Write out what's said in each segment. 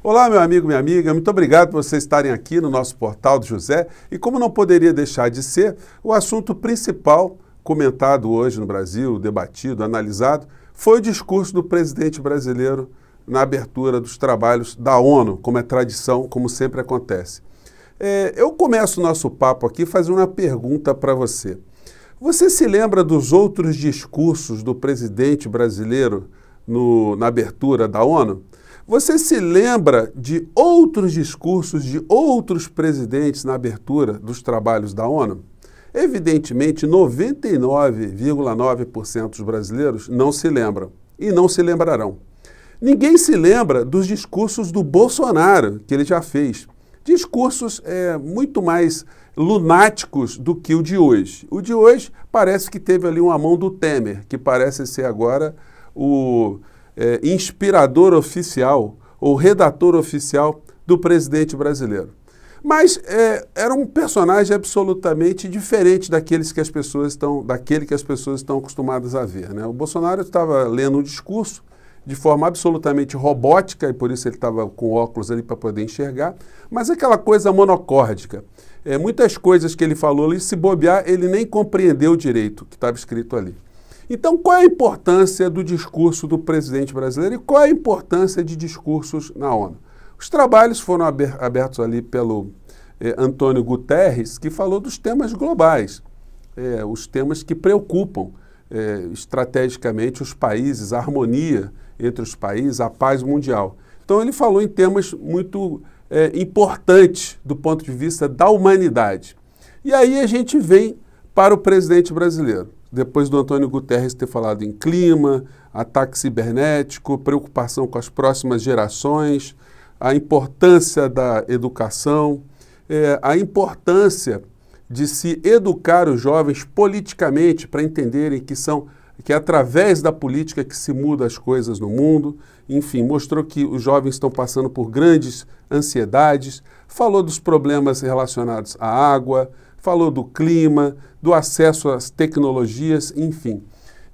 Olá, meu amigo, minha amiga, muito obrigado por vocês estarem aqui no nosso Portal do José. E como não poderia deixar de ser, o assunto principal comentado hoje no Brasil, debatido, analisado, foi o discurso do presidente brasileiro na abertura dos trabalhos da ONU, como é tradição, como sempre acontece. Eu começo o nosso papo aqui fazendo uma pergunta para você. Você se lembra dos outros discursos do presidente brasileiro na abertura da ONU? Você se lembra de outros discursos de outros presidentes na abertura dos trabalhos da ONU? Evidentemente, 99,9% dos brasileiros não se lembram e não se lembrarão. Ninguém se lembra dos discursos do Bolsonaro, que ele já fez. Discursos muito mais lunáticos do que o de hoje. O de hoje parece que teve ali uma mão do Temer, que parece ser agora o inspirador oficial ou redator oficial do presidente brasileiro. Mas era um personagem absolutamente diferente daquele que as pessoas estão acostumadas a ver, né? O Bolsonaro estava lendo um discurso de forma absolutamente robótica, e por isso ele estava com óculos ali para poder enxergar, mas aquela coisa monocórdica. Muitas coisas que ele falou ali, se bobear, ele nem compreendeu direito o que estava escrito ali. Então, qual é a importância do discurso do presidente brasileiro e qual é a importância de discursos na ONU? Os trabalhos foram abertos ali pelo Antônio Guterres, que falou dos temas globais, os temas que preocupam estrategicamente os países, a harmonia entre os países, a paz mundial. Então, ele falou em temas muito importantes do ponto de vista da humanidade. E aí a gente vem para o presidente brasileiro. Depois do Antônio Guterres ter falado em clima, ataque cibernético, preocupação com as próximas gerações, a importância da educação, a importância de se educar os jovens politicamente para entenderem que é através da política que se muda as coisas no mundo. Enfim, mostrou que os jovens estão passando por grandes ansiedades, falou dos problemas relacionados à água, falou do clima, do acesso às tecnologias, enfim.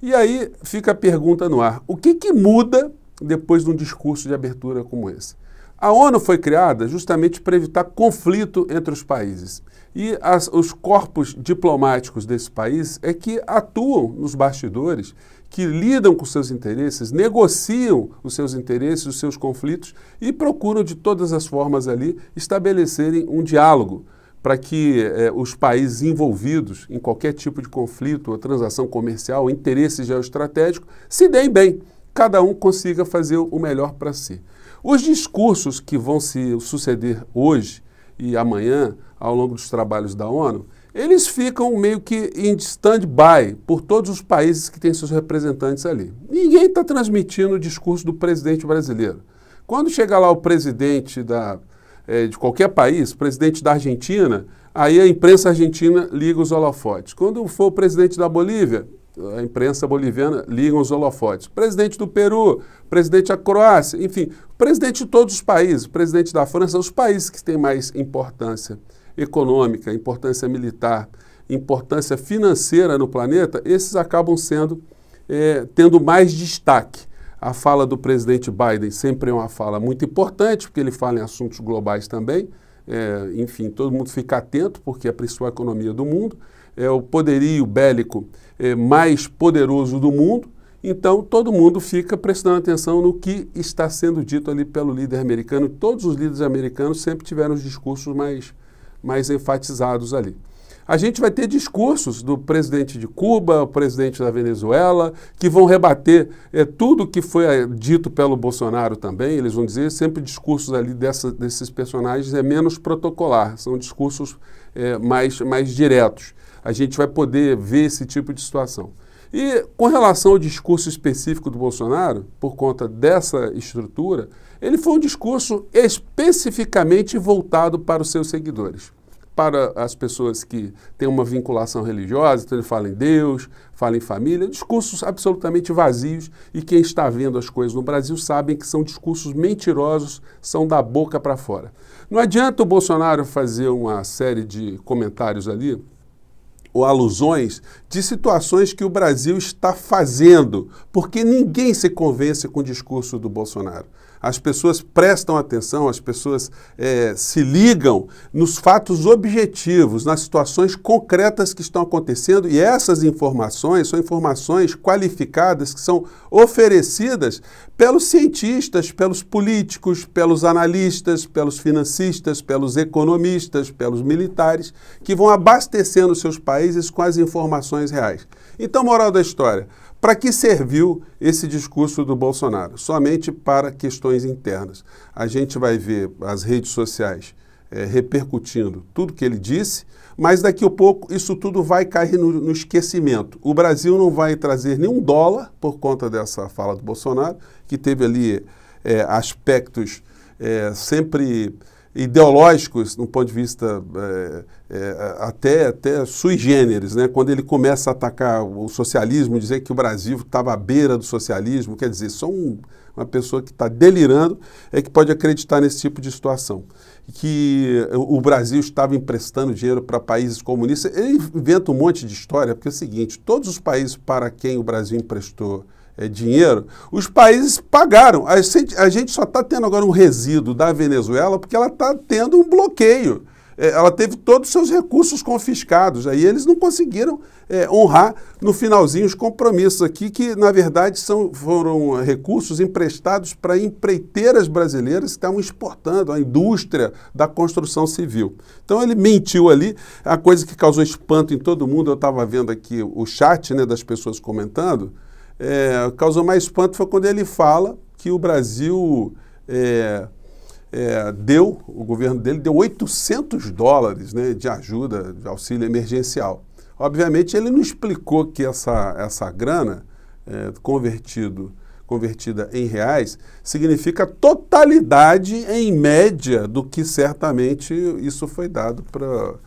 E aí fica a pergunta no ar: o que muda depois de um discurso de abertura como esse? A ONU foi criada justamente para evitar conflito entre os países. E os corpos diplomáticos desses países é que atuam nos bastidores, que lidam com seus interesses, negociam os seus interesses, os seus conflitos e procuram de todas as formas ali estabelecerem um diálogo para que os países envolvidos em qualquer tipo de conflito ou transação comercial, interesse geoestratégico, se deem bem, cada um consiga fazer o melhor para si. Os discursos que vão se suceder hoje e amanhã, ao longo dos trabalhos da ONU, eles ficam meio que em stand-by por todos os países que têm seus representantes ali. Ninguém está transmitindo o discurso do presidente brasileiro. Quando chegar lá o presidente de qualquer país, presidente da Argentina, aí a imprensa argentina liga os holofotes. Quando for o presidente da Bolívia, a imprensa boliviana liga os holofotes. Presidente do Peru, presidente da Croácia, enfim, presidente de todos os países, presidente da França, os países que têm mais importância econômica, importância militar, importância financeira no planeta, esses acabam tendo mais destaque. A fala do presidente Biden sempre é uma fala muito importante, porque ele fala em assuntos globais também. Enfim, todo mundo fica atento, porque é a principal economia do mundo, é o poderio bélico mais poderoso do mundo. Então, todo mundo fica prestando atenção no que está sendo dito ali pelo líder americano. Todos os líderes americanos sempre tiveram os discursos mais enfatizados ali. A gente vai ter discursos do presidente de Cuba, o presidente da Venezuela, que vão rebater tudo que foi dito pelo Bolsonaro também. Eles vão dizer sempre discursos ali desses personagens menos protocolar, são discursos mais diretos. A gente vai poder ver esse tipo de situação. E com relação ao discurso específico do Bolsonaro, por conta dessa estrutura, ele foi um discurso especificamente voltado para os seus seguidores, para as pessoas que têm uma vinculação religiosa. Então ele fala em Deus, fala em família, discursos absolutamente vazios, e quem está vendo as coisas no Brasil sabem que são discursos mentirosos, são da boca para fora. Não adianta o Bolsonaro fazer uma série de comentários ali, ou alusões de situações que o Brasil está fazendo, porque ninguém se convence com o discurso do Bolsonaro. As pessoas prestam atenção, as pessoas se ligam nos fatos objetivos, nas situações concretas que estão acontecendo, e essas informações são informações qualificadas que são oferecidas pelos cientistas, pelos políticos, pelos analistas, pelos financistas, pelos economistas, pelos militares, que vão abastecendo seus países com as informações reais. Então, moral da história, para que serviu esse discurso do Bolsonaro? Somente para questões internas. A gente vai ver as redes sociais repercutindo tudo que ele disse, mas daqui a pouco isso tudo vai cair no esquecimento. O Brasil não vai trazer nenhum dólar por conta dessa fala do Bolsonaro, que teve ali aspectos sempre ideológicos, no ponto de vista até sui generis, né? Quando ele começa a atacar o socialismo, dizer que o Brasil estava à beira do socialismo, quer dizer, só uma pessoa que está delirando é que pode acreditar nesse tipo de situação. Que o Brasil estava emprestando dinheiro para países comunistas. Ele inventa um monte de história, porque é o seguinte, todos os países para quem o Brasil emprestou dinheiro, os países pagaram. A gente só está tendo agora um resíduo da Venezuela porque ela está tendo um bloqueio. Ela teve todos os seus recursos confiscados. Aí eles não conseguiram honrar no finalzinho os compromissos aqui, que na verdade foram recursos emprestados para empreiteiras brasileiras que estavam exportando a indústria da construção civil. Então ele mentiu ali, a coisa que causou espanto em todo mundo. Eu estava vendo aqui o chat, né, das pessoas comentando. Causou mais espanto foi quando ele fala que o Brasil o governo dele deu $800, né, de ajuda, de auxílio emergencial. Obviamente ele não explicou que essa grana convertida em reais significa totalidade em média do que certamente isso foi dado para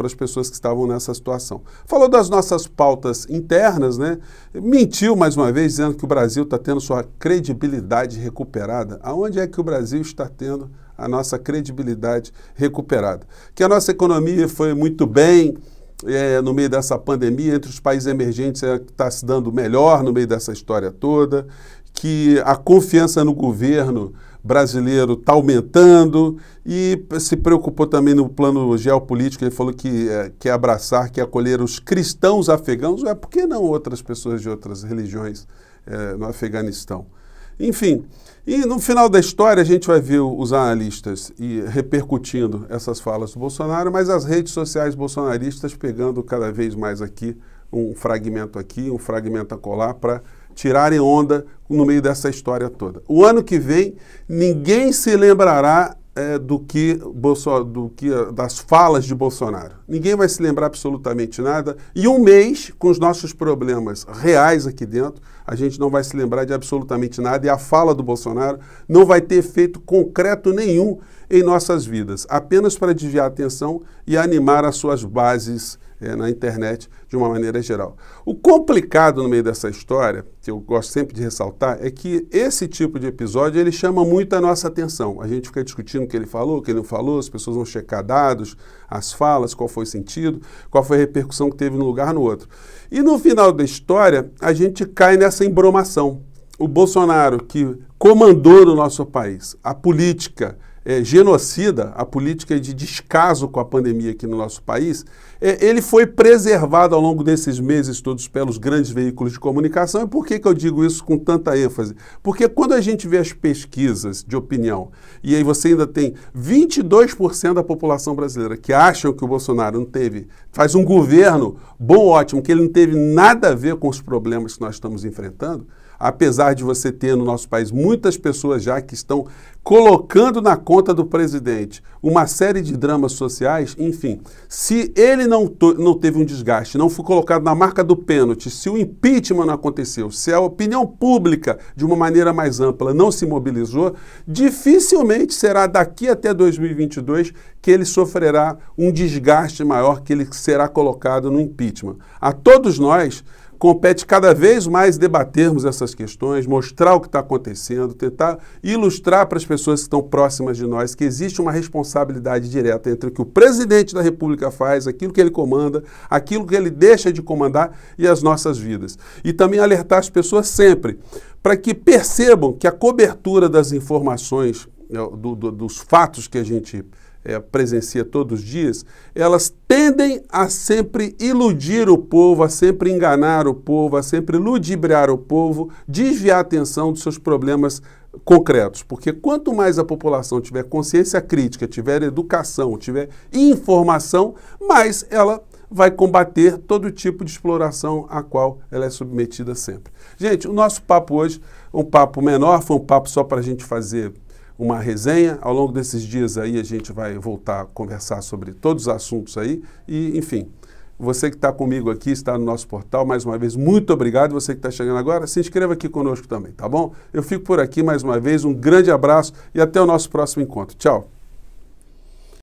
as pessoas que estavam nessa situação. Falou das nossas pautas internas, né? Mentiu mais uma vez, dizendo que o Brasil está tendo sua credibilidade recuperada. Aonde é que o Brasil está tendo a nossa credibilidade recuperada? Que a nossa economia foi muito bem no meio dessa pandemia, entre os países emergentes está se dando melhor no meio dessa história toda, que a confiança no governo brasileiro está aumentando, e se preocupou também no plano geopolítico. Ele falou que quer abraçar, quer acolher os cristãos afegãos. Por que não outras pessoas de outras religiões no Afeganistão? Enfim, e no final da história a gente vai ver os analistas repercutindo essas falas do Bolsonaro, mas as redes sociais bolsonaristas pegando cada vez mais aqui, um fragmento acolá, para tirarem onda no meio dessa história toda. O ano que vem, ninguém se lembrará das falas de Bolsonaro. Ninguém vai se lembrar absolutamente nada. E um mês, com os nossos problemas reais aqui dentro, a gente não vai se lembrar de absolutamente nada, e a fala do Bolsonaro não vai ter efeito concreto nenhum em nossas vidas, apenas para desviar a atenção e animar as suas bases na internet de uma maneira geral. O complicado no meio dessa história, que eu gosto sempre de ressaltar, é que esse tipo de episódio ele chama muito a nossa atenção. A gente fica discutindo o que ele falou, o que ele não falou, as pessoas vão checar dados, as falas, qual foi o sentido, qual foi a repercussão que teve num lugar no outro. E no final da história, a gente cai nessa embromação. O Bolsonaro, que comandou no nosso país a política genocida, a política de descaso com a pandemia aqui no nosso país, ele foi preservado ao longo desses meses todos pelos grandes veículos de comunicação. E por que eu digo isso com tanta ênfase? Porque quando a gente vê as pesquisas de opinião, e aí você ainda tem 22% da população brasileira que acham que o Bolsonaro faz um governo bom, ótimo, que ele não teve nada a ver com os problemas que nós estamos enfrentando, apesar de você ter no nosso país muitas pessoas já que estão colocando na conta do presidente uma série de dramas sociais, enfim, se ele não teve um desgaste, não foi colocado na marca do pênalti, se o impeachment não aconteceu, se a opinião pública, de uma maneira mais ampla, não se mobilizou, dificilmente será daqui até 2022 que ele sofrerá um desgaste maior, que ele será colocado no impeachment. A todos nós, compete cada vez mais debatermos essas questões, mostrar o que está acontecendo, tentar ilustrar para as pessoas que estão próximas de nós que existe uma responsabilidade direta entre o que o presidente da República faz, aquilo que ele comanda, aquilo que ele deixa de comandar e as nossas vidas. E também alertar as pessoas sempre para que percebam que a cobertura das informações, dos fatos que a gente presencia todos os dias, elas tendem a sempre iludir o povo, a sempre enganar o povo, a sempre ludibriar o povo, desviar a atenção dos seus problemas concretos. Porque quanto mais a população tiver consciência crítica, tiver educação, tiver informação, mais ela vai combater todo tipo de exploração a qual ela é submetida sempre. Gente, o nosso papo hoje, um papo menor, foi um papo só para a gente fazer uma resenha. Ao longo desses dias aí a gente vai voltar a conversar sobre todos os assuntos aí e, enfim, você que está comigo aqui, está no nosso portal, mais uma vez, muito obrigado. Você que está chegando agora, se inscreva aqui conosco também, tá bom? Eu fico por aqui mais uma vez, um grande abraço e até o nosso próximo encontro. Tchau!